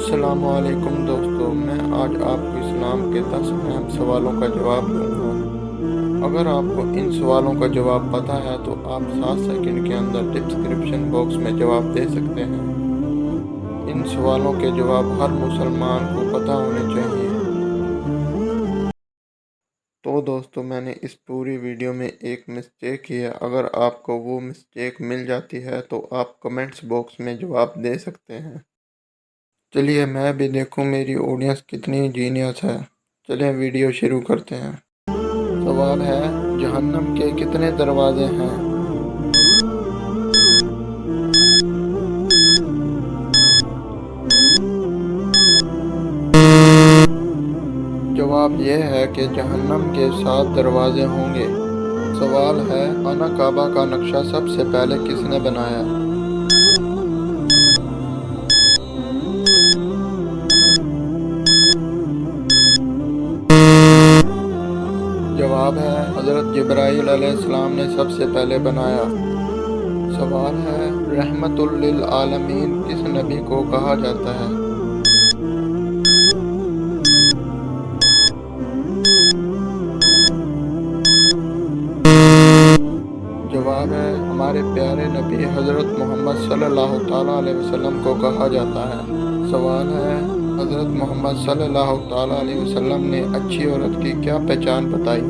अस्सलामुअलैकुम दोस्तों, मैं आज आपको इस्लाम के 10 अहम सवालों का जवाब दूंगा। अगर आपको इन सवालों का जवाब पता है तो आप 7 सेकंड के अंदर डिस्क्रिप्शन बॉक्स में जवाब दे सकते हैं। इन सवालों के जवाब हर मुसलमान को पता होने चाहिए। तो दोस्तों, मैंने इस पूरी वीडियो में एक मिस्टेक की है। अगर आपको वो मिस्टेक मिल जाती है तो आप कमेंट्स बॉक्स में जवाब दे सकते हैं। चलिए मैं भी देखूं मेरी ऑडियंस कितनी जीनियस है। चलिए वीडियो शुरू करते हैं। सवाल है, जहन्नम के कितने दरवाजे हैं? जवाब यह है कि जहन्नम के 7 दरवाजे होंगे। सवाल है, खाना काबा का नक्शा सबसे पहले किसने बनाया? जवाब है, हज़रत जिब्राईल अलैहिस्सलाम ने सबसे पहले बनाया। सवाल है, रहमतुल लिल आलमीन किस नबी को कहा जाता है? जवाब है, हमारे प्यारे नबी हज़रत मोहम्मद सल्लल्लाहु ताला अलैहि वसल्लम को कहा जाता है। सवाल है, हज़रत मोहम्मद सल्लल्लाहु ताला अलैहि वसल्लम ने अच्छी औरत की क्या पहचान बताई?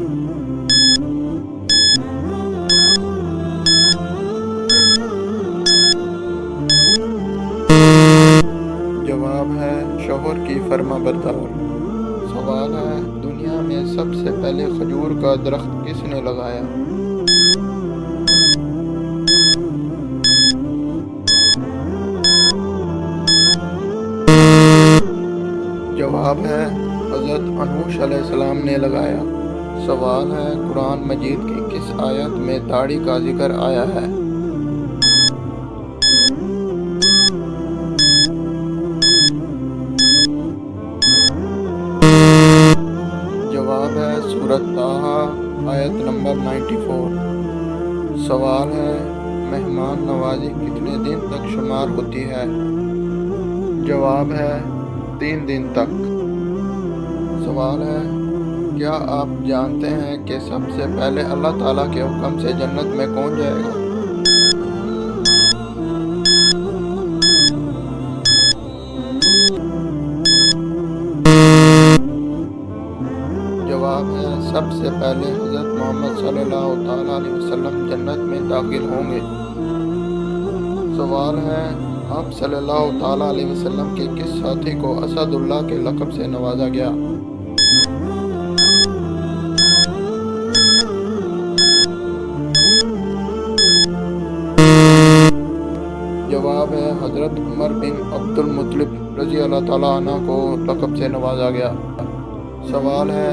जवाब है, शौहर की फर्माबरदार। सवाल है, दुनिया में सबसे पहले खजूर का दरख्त किसने लगाया? जवाब है, हज़रत अनूश अलैहिस्सलाम ने लगाया। सवाल है, कुरान मजीद की किस आयत में दाढ़ी का जिक्र आया है? जवाब है, सूरत ताहा आयत नंबर 94। सवाल है, मेहमान नवाजी कितने दिन तक शुमार होती है? जवाब है, 3 दिन तक। सवाल है, क्या आप जानते हैं कि सबसे पहले अल्लाह ताला के हुक्म से जन्नत में कौन जाएगा? जवाब है, सबसे पहले हज़रत मोहम्मद सल्लल्लाहु ताला अलैहि वसल्लम जन्नत में दाखिल होंगे। सवाल है, आप सल्लल्लाहु ताला अलैहि वसल्लम के किस साथी को असदुल्लाह के लक़ब से नवाजा गया? जवाब है, हज़रत उमर बिन अब्दुल मुत्तलिब रज़ी अल्लाह ताला अन्हु को लक़ब से नवाजा गया। सवाल है,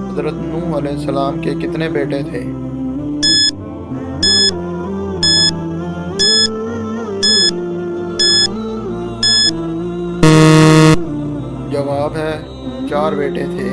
हज़रत नूह अलैहिस्सलाम के कितने बेटे थे? जवाब है, 4 बेटे थे।